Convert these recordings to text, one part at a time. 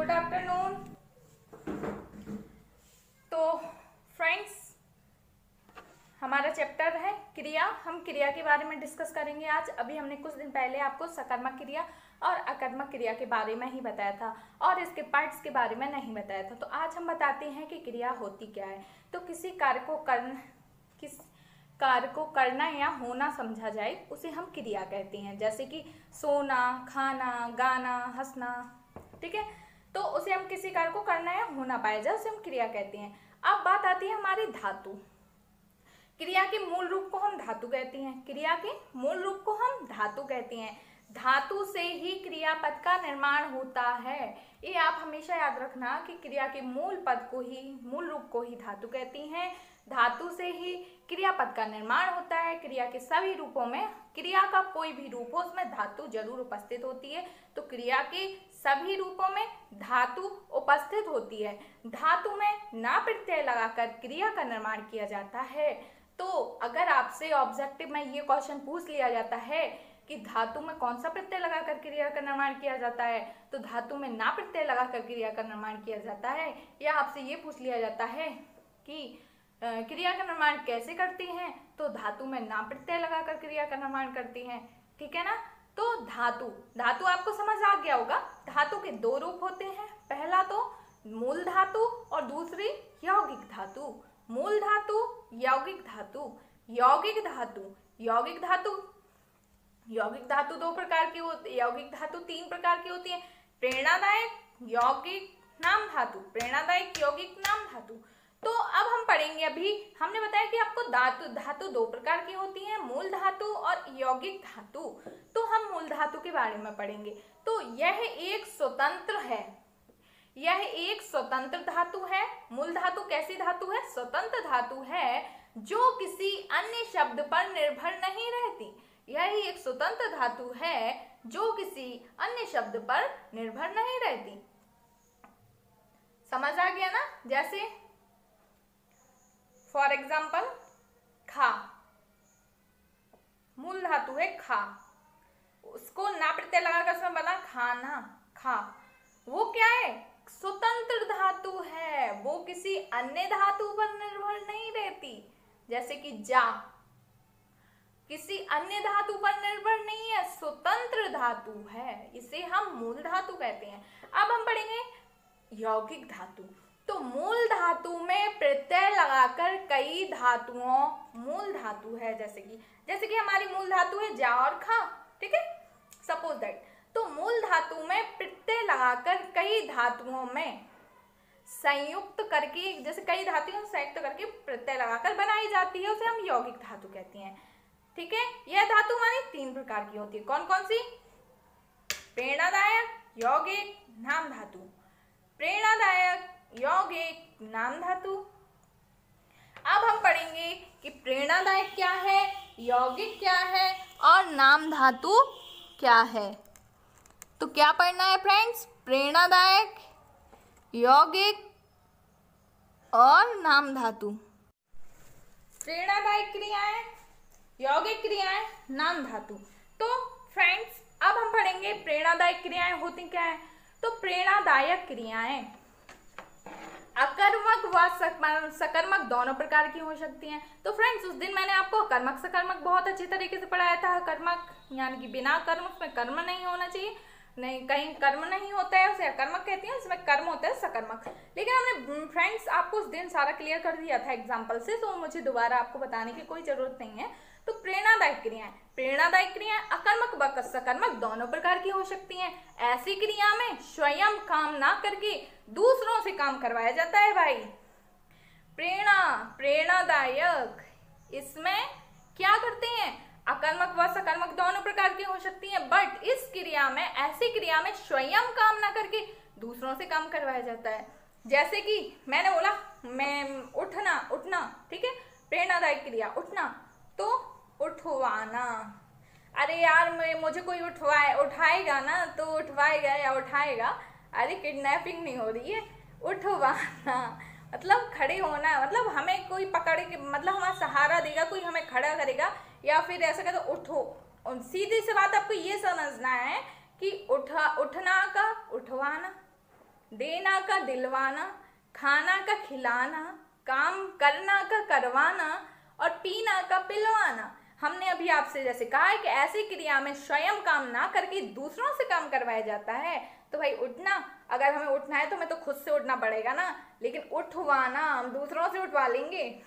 Good afternoon. तो friends, हमारा chapter है क्रिया। हम क्रिया के बारे में डिस्कस करेंगे आज। अभी हमने कुछ दिन पहले आपको सकर्मक क्रिया और अकर्मक क्रिया के बारे में ही बताया था और इसके पार्ट्स के बारे में नहीं बताया था। तो आज हम बताते हैं कि क्रिया होती क्या है। तो किस कार्य को करना या होना समझा जाए उसे हम क्रिया कहते हैं। जैसे कि सोना, खाना, गाना, हंसना, ठीक है। तो उसे हम किसी कार्य को करना या होना पाया जाए उसे हम क्रिया कहते हैं। अब बात आती है हमारी धातु। क्रिया के मूल रूप को हम धातु कहते हैं। क्रिया के मूल रूप को हम धातु कहते हैं। धातु से ही क्रियापद का निर्माण होता है। ये आप हमेशा याद रखना कि क्रिया के मूल रूप को ही धातु कहती हैं। धातु से ही क्रियापद का निर्माण होता है। क्रिया के सभी रूपों में, क्रिया का कोई भी रूप हो उसमें धातु जरूर उपस्थित होती है। तो क्रिया के सभी रूपों में धातु उपस्थित होती है। धातु में ना प्रत्यय लगाकर क्रिया का निर्माण किया जाता है। तो अगर आपसे ऑब्जेक्टिव में ये क्वेश्चन पूछ लिया जाता है कि धातु में कौन सा प्रत्यय लगाकर क्रिया का निर्माण किया जाता है, तो धातु में ना प्रत्यय लगाकर क्रिया का निर्माण किया जाता है। या आपसे ये पूछ लिया जाता है कि क्रिया का निर्माण कैसे करती हैं, तो धातु में ना प्रत्यय लगाकर क्रिया का निर्माण करती हैं। ठीक है ना। तो धातु आपको समझ आ गया होगा। धातु के दो रूप होते हैं। पहला तो मूल धातु और दूसरी यौगिक धातु। मूल धातु, यौगिक धातु। यौगिक धातु दो प्रकार की होती है। यौगिक धातु तीन प्रकार की होती है। प्रेरणादायक, यौगिक, नाम धातु। प्रेरणादायक, यौगिक, नाम धातु। तो अब हम पढ़ेंगे। अभी हमने बताया कि आपको धातु दो प्रकार की होती हैं, मूल धातु और यौगिक धातु। तो हम मूल धातु के बारे में पढ़ेंगे। तो यह एक स्वतंत्र है। यह एक स्वतंत्र धातु है। मूल धातु कैसी धातु है? स्वतंत्र धातु है जो किसी अन्य शब्द पर निर्भर नहीं रहती। यह एक स्वतंत्र धातु है जो किसी अन्य शब्द पर निर्भर नहीं रहती। समझ आ गया ना। जैसे फॉर एग्जाम्पल खा, मूल धातु है खा, उसको ना प्रत्यय लगाकर उसमें बना खाना, खा। वो क्या है? स्वतंत्र धातु है। वो किसी अन्य धातु पर निर्भर नहीं रहती। जैसे कि जा, किसी अन्य धातु पर निर्भर नहीं है, स्वतंत्र धातु है। इसे हम मूल धातु कहते हैं। अब हम पढ़ेंगे यौगिक धातु। तो मूल धातु में प्रत्यय लगाकर कई धातुओं, मूल धातु है जैसे कि हमारी मूल धातु है जा और खा, ठीक है, सपोज दैट। तो मूल धातु में प्रत्यय लगाकर कई धातुओं में संयुक्त करके, जैसे कई धातुओं संयुक्त करके प्रत्यय लगाकर बनाई जाती है, उसे हम यौगिक धातु कहते हैं। ठीक है। यह धातु हमारी तीन प्रकार की होती है। कौन कौन सी? प्रेरणादायक, यौगिक, नाम धातु। प्रेरणादायक, यौगिक, नाम धातु। अब हम पढ़ेंगे कि प्रेरणादायक क्या है, यौगिक क्या है और नाम धातु क्या है। तो क्या पढ़ना है फ्रेंड्स? प्रेरणादायक, यौगिक और नाम धातु। प्रेरणादायक क्रियाएं, यौगिक क्रियाएं, नाम धातु। तो फ्रेंड्स, अब हम पढ़ेंगे प्रेरणादायक क्रियाएं होती क्या है। तो प्रेरणादायक क्रियाएं अकर्मक व सकर्मक दोनों प्रकार की हो सकती हैं। तो फ्रेंड्स, उस दिन मैंने आपको अकर्मक सकर्मक बहुत अच्छी तरीके से पढ़ाया था। अकर्मक यानी कि बिना कर्म, उसमें कर्म नहीं होना चाहिए, नहीं कहीं कर्म नहीं होता है उसे अकर्मक कहती हैं, उसमें कर्म होता है सकर्मक। लेकिन हमने फ्रेंड्स आपको उस दिन सारा क्लियर कर दिया था एग्जाम्पल से, तो मुझे दोबारा आपको बताने की कोई जरूरत नहीं है। तो प्रेरणादायक क्रियाएं अकर्मक व सकर्मक दोनों प्रकार की हो सकती हैं। ऐसी क्रिया में स्वयं काम ना करके दूसरों से काम करवाया जाता है भाई। प्रेरणादायक इसमें क्या करते हैं? अकर्मक व सकर्मक दोनों प्रकार की हो सकती हैं, बट इस क्रिया में, ऐसी क्रिया में स्वयं काम ना करके दूसरों से काम करवाया जाता है। जैसे कि मैंने बोला मैं उठना, ठीक है, प्रेरणादायक क्रिया उठना, तो उठवाना। अरे यार मुझे कोई उठाएगा ना, तो उठवाएगा या उठाएगा। अरे किडनैपिंग नहीं हो रही है, उठवाना मतलब खड़े होना, मतलब हमें कोई पकड़ के, मतलब हमारा सहारा देगा, कोई हमें खड़ा करेगा, या फिर ऐसा कहते उठो। सीधी सी बात आपको ये समझना है कि उठना का उठवाना, देना का दिलवाना, खाना का खिलाना, काम करना का करवाना और पीना का पिलवाना। हमने अभी आपसे जैसे कहा है कि ऐसी क्रिया में स्वयं काम ना करके दूसरों से काम करवाया जाता है। तो भाई उठना, अगर हमें उठना है तो हमें तो खुद से उठना पड़ेगा ना, लेकिन उठवाना हम दूसरों से उठवा लेंगे,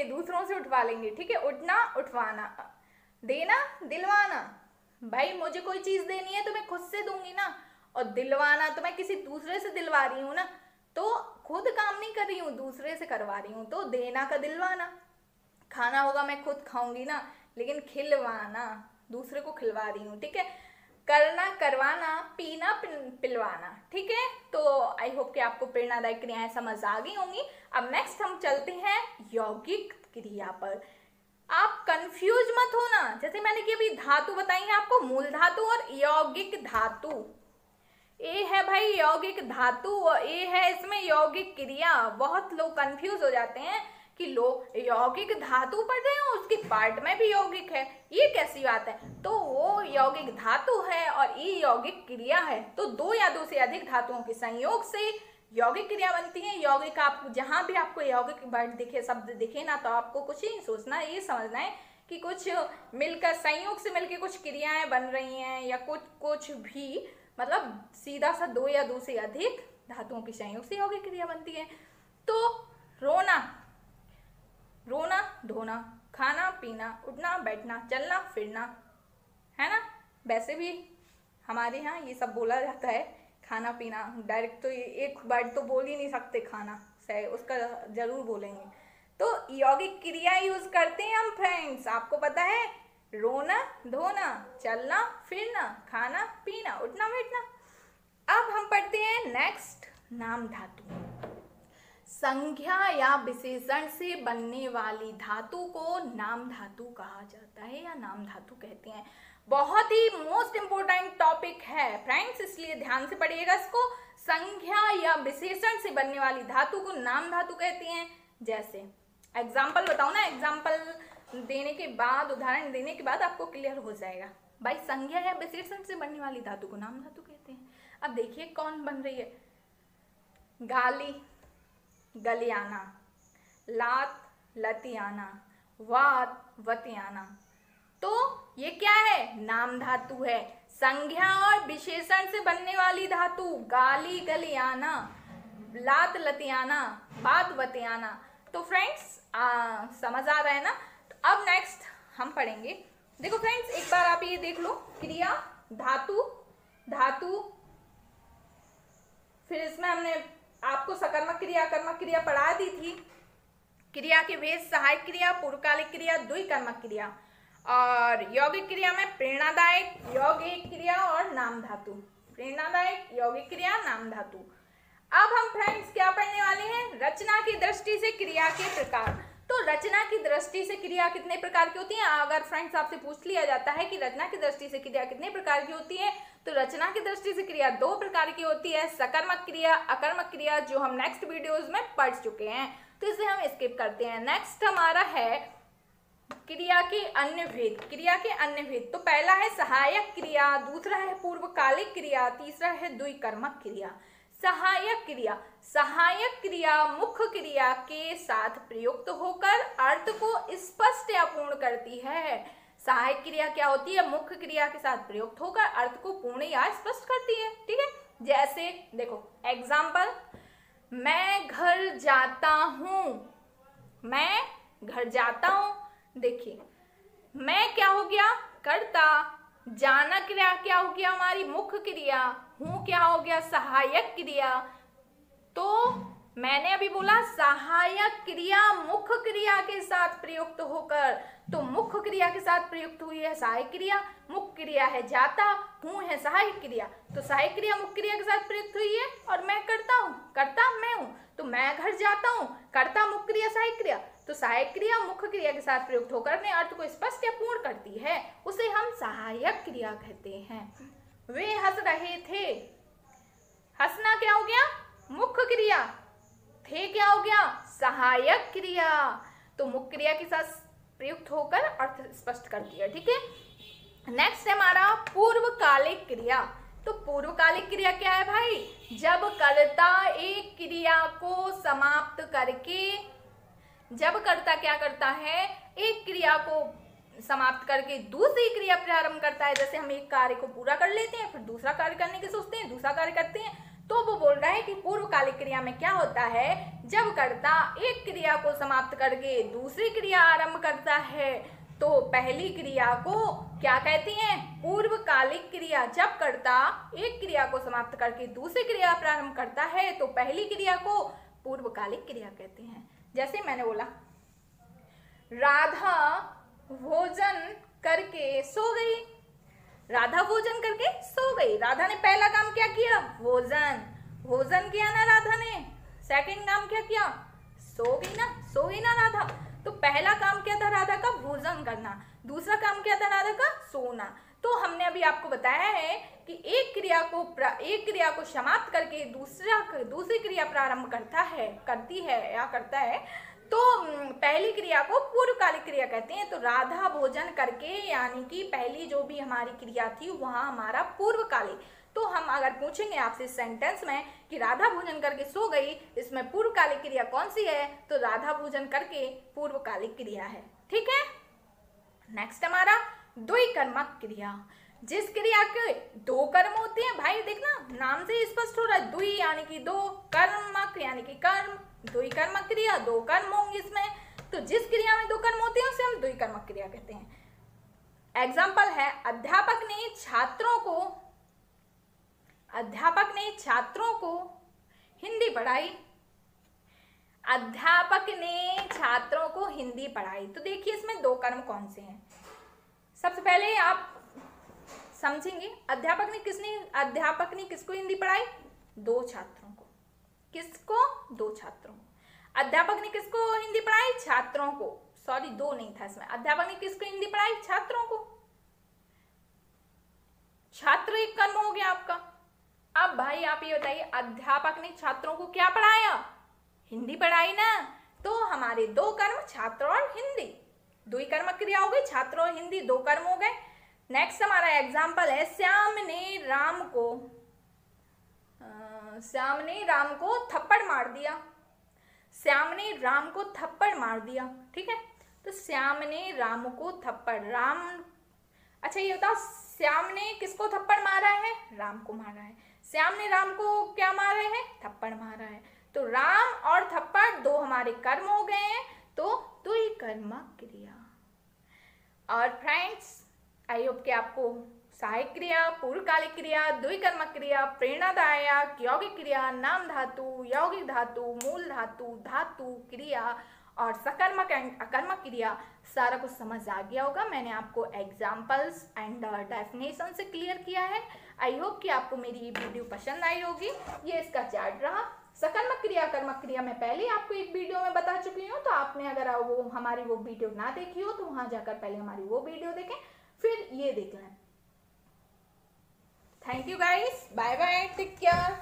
दूसरों से उठवा लेंगे। ठीक है, उठना उठवाना। देना दिलवाना, भाई मुझे कोई चीज देनी है तो मैं खुद से दूंगी ना, और दिलवाना तो मैं किसी दूसरे से दिलवा रही हूँ ना, तो खुद काम नहीं कर रही हूँ, दूसरे से करवा रही हूँ। तो देना का दिलवाना, खाना होगा मैं खुद खाऊंगी ना, लेकिन खिलवाना दूसरे को खिलवा रही हूँ। ठीक है, करना करवाना, पीना पिलवाना। ठीक है, तो आई होप कि आपको प्रेरणादायक क्रियाएं समझ आ गई होंगी। अब नेक्स्ट हम चलते हैं यौगिक क्रिया पर। आप कंफ्यूज मत होना, जैसे मैंने कि अभी धातु बताई है आपको, मूल धातु और यौगिक धातु। ए है भाई यौगिक धातु और ए है इसमें यौगिक क्रिया। बहुत लोग कंफ्यूज हो जाते हैं कि लोग यौगिक धातु पढ़ रहे हो, उसके पार्ट में भी यौगिक है, ये कैसी बात है। तो वो यौगिक धातु है और ये यौगिक क्रिया है। तो दो या दो से अधिक धातुओं के संयोग से यौगिक क्रिया बनती है। यौगिक, आप जहां भी आपको यौगिक वर्ड दिखे, शब्द दिखे ना, तो आपको कुछ ही सोचना, ये समझना है कि कुछ मिलकर, संयोग से मिलकर कुछ क्रियाएं बन रही हैं, या कुछ भी, मतलब सीधा सा दो या दो से अधिक धातुओं के संयोग से यौगिक क्रिया बनती है। तो रोना धोना, खाना पीना, उठना बैठना, चलना फिरना, है ना। वैसे भी हमारे यहाँ ये सब बोला जाता है, खाना पीना। डायरेक्ट तो ये एक वर्ड तो बोल ही नहीं सकते, खाना से उसका जरूर बोलेंगे। तो यौगिक क्रिया यूज करते हैं हम फ्रेंड्स, आपको पता है, रोना धोना, चलना फिरना, खाना पीना, उठना बैठना। अब हम पढ़ते हैं नेक्स्ट, नाम धातु। संज्ञा या विशेषण से बनने वाली धातु को नाम धातु कहा जाता है या नाम धातु कहते हैं। बहुत ही मोस्ट इंपोर्टेंट टॉपिक है फ्रेंड्स, इसलिए ध्यान से पढ़िएगा इसको। संज्ञा या विशेषण से बनने वाली धातु को नाम धातु कहते हैं। जैसे एग्जाम्पल बताओ ना, एग्जाम्पल देने के बाद, उदाहरण देने के बाद आपको क्लियर हो जाएगा। भाई संज्ञा या विशेषण से बनने वाली धातु को नाम धातु कहते हैं। अब देखिए कौन बन रही है। गाली गलियाना, लात लतियाना, वात वतियाना। तो ये क्या है, नाम धातु है। संज्ञा और विशेषण से बनने वाली धातु, गाली गलियाना, लात लतियाना, वात वतियाना। तो फ्रेंड्स समझ आ रहा है ना। तो अब नेक्स्ट हम पढ़ेंगे, देखो फ्रेंड्स एक बार आप ये देख लो, क्रिया धातु, फिर इसमें हमने आपको सकर्मक क्रिया कर्मक क्रिया पढ़ा दी थी। क्रिया के भेद सहायक क्रिया, पूर्वकालिक क्रिया, द्विकर्मक क्रिया, और यौगिक क्रिया में प्रेरणादायक, यौगिक क्रिया और नाम धातु। प्रेरणादायक, यौगिक क्रिया, नाम धातु। अब हम फ्रेंड्स क्या पढ़ने वाले हैं, रचना की दृष्टि से क्रिया के प्रकार। तो रचना की दृष्टि से क्रिया कितने प्रकार की होती है। अगर फ्रेंड्स आपसे पूछ लिया जाता है कि रचना की दृष्टि से क्रिया कितने प्रकार की होती है, तो रचना की दृष्टि से क्रिया दो प्रकार की होती है, सकर्मक क्रिया, अकर्मक क्रिया, जो हम नेक्स्ट वीडियोस में पढ़ चुके हैं, तो इसे हम स्किप करते हैं। नेक्स्ट हमारा है क्रिया के अन्य भेद। क्रिया के अन्य भेद, तो पहला है सहायक क्रिया, दूसरा है पूर्वकालिक क्रिया, तीसरा है द्विकर्मक क्रिया। सहायक क्रिया, सहायक क्रिया मुख्य क्रिया के साथ प्रयुक्त होकर अर्थ को स्पष्ट या पूर्ण करती है। सहायक क्रिया क्या होती है, मुख्य क्रिया के साथ प्रयुक्त होकर अर्थ को पूर्ण या स्पष्ट करती है। ठीक है, जैसे देखो एग्जाम्पल, मैं घर जाता हूं, मैं घर जाता हूं। देखिए मैं क्या हो गया, कर्ता, जाना क्रिया क्या हो गया हमारी मुख्य क्रिया, हूं क्या हो गया सहायक क्रिया। तो मैंने अभी बोला सहायक क्रिया मुख्य क्रिया के साथ प्रयुक्त होकर, तो मुख्य क्रिया के साथ प्रयुक्त हुई है सहायक क्रिया, मुख्य क्रिया है जाता, हूं है सहायक क्रिया। तो सहायक क्रिया मुख्य क्रिया के साथ प्रयुक्त हुई है, और मैं करता हूं, कर्ता मैं हूं, तो मैं घर जाता हूं, कर्ता मुख्य क्रिया सहायक क्रिया। तो सहायक क्रिया मुख्य क्रिया के साथ प्रयुक्त होकर अपने अर्थ को स्पष्ट या पूर्ण करती है, उसे हम सहायक क्रिया कहते हैं। वे हंस रहे थे, हंसना क्या हो गया मुख्य क्रिया, थे क्या हो गया सहायक क्रिया। तो मुख्य क्रिया के साथ प्रयुक्त होकर अर्थ स्पष्ट करती है। ठीक है, नेक्स्ट है हमारा पूर्वकालिक क्रिया। तो पूर्वकालिक क्रिया क्या है भाई? जब कर्ता एक क्रिया को समाप्त करके, जब कर्ता क्या करता है, एक क्रिया को समाप्त करके दूसरी क्रिया प्रारंभ करता है। जैसे हम एक कार्य को पूरा कर लेते हैं, फिर दूसरा कार्य करने की सोचते हैं, दूसरा कार्य करते हैं, तो वो बोल रहा है कि पूर्वकालिक क्रिया में क्या होता है, जब कर्ता एक क्रिया को समाप्त करके दूसरी क्रिया आरंभ करता है तो पहली क्रिया को क्या कहते हैं? पूर्वकालिक क्रिया। जब कर्ता एक क्रिया को समाप्त करके दूसरी क्रिया प्रारंभ करता है तो पहली क्रिया को पूर्वकालिक क्रिया कहते हैं। जैसे मैंने बोला राधा भोजन करके सो गई, राधा भोजन करके सो गई। राधा ने पहला काम क्या किया? भोजन किया ना राधा ने। सेकंड काम क्या किया? सो गई ना राधा। तो पहला काम क्या था राधा का? भोजन करना। दूसरा काम क्या था राधा का? सोना। तो हमने अभी आपको बताया है कि एक क्रिया को समाप्त करके दूसरी क्रिया प्रारंभ करता है तो पहली क्रिया को पूर्वकालिक क्रिया कहते हैं। तो राधा भोजन करके यानी कि पहली जो भी हमारी क्रिया थी वहां हमारा पूर्वकालिक। तो हम अगर पूछेंगे आपसे सेंटेंस में कि राधा भोजन करके सो गई, इसमें पूर्वकालिक क्रिया कौन सी है? तो राधा भोजन करके पूर्वकालिक क्रिया है। ठीक है। नेक्स्ट हमारा द्विकर्मक क्रिया। जिस क्रिया के दो कर्म होते हैं, भाई देखना नाम से स्पष्ट हो रहा है, द्वि यानी कि दो, कर्मक यानी कि कर्म, द्विकर्मक क्रिया, दो कर्म होंगे इसमें। तो जिस क्रिया में दो कर्म होते हैं उसे हम द्विकर्मक क्रिया कहते हैं। एग्जाम्पल है अध्यापक ने छात्रों को हिंदी पढ़ाई। अध्यापक ने छात्रों को हिंदी पढ़ाई। तो देखिए इसमें दो कर्म कौन से हैं? सबसे पहले आप समझेंगे अध्यापक ने किसको हिंदी पढ़ाई? दो छात्रों को। किसको? दो छात्रों को। अध्यापक ने किसको हिंदी पढ़ाई? छात्रों को। सॉरी, दो नहीं था इसमें। अध्यापक ने किसको हिंदी पढ़ाई? छात्रों को। छात्र एक कर्म हो गया आपका। अब भाई आप ये बताइए अध्यापक ने छात्रों को क्या पढ़ाया? हिंदी पढ़ाई ना। तो हमारे दो कर्म छात्र और हिंदी, द्विकर्मक क्रिया हो गई। छात्र और हिंदी दो कर्म हो गए। नेक्स्ट हमारा एग्जाम्पल है श्याम ने राम को थप्पड़ मार दिया। श्याम ने राम को थप्पड़ मार दिया। ठीक है। तो श्याम ने राम को अच्छा ये बताओ श्याम ने किसको थप्पड़ मारा है? राम को मारा है। श्याम ने राम को क्या मारा है? थप्पड़ मारा है। तो राम और थप्पड़ दो हमारे कर्म हो गए हैं, तो द्विकर्मक क्रिया। और फ्रेंड्स आई होप कि आपको सहायक क्रिया, पूर्वकालिक क्रिया, द्विकर्मक क्रिया, प्रेरणादायक, यौगिक क्रिया, नाम धातु, यौगिक धातु, मूल धातु, धातु क्रिया और सकर्मक एंड अकर्मक क्रिया सारा कुछ समझ आ गया होगा। मैंने आपको एग्जाम्पल्स एंड डेफिनेशन से क्लियर किया है। आई होप कि आपको मेरी ये वीडियो पसंद आई होगी। ये इसका चार्ट रहा। सकर्मक क्रिया कर्मक क्रिया मैं पहले आपको एक वीडियो में बता चुकी हूँ, तो आपने अगर हमारी वो वीडियो ना देखी हो तो वहां जाकर पहले हमारी वो वीडियो देखें, फिर ये देख लें। Thank you guys, bye bye, take care.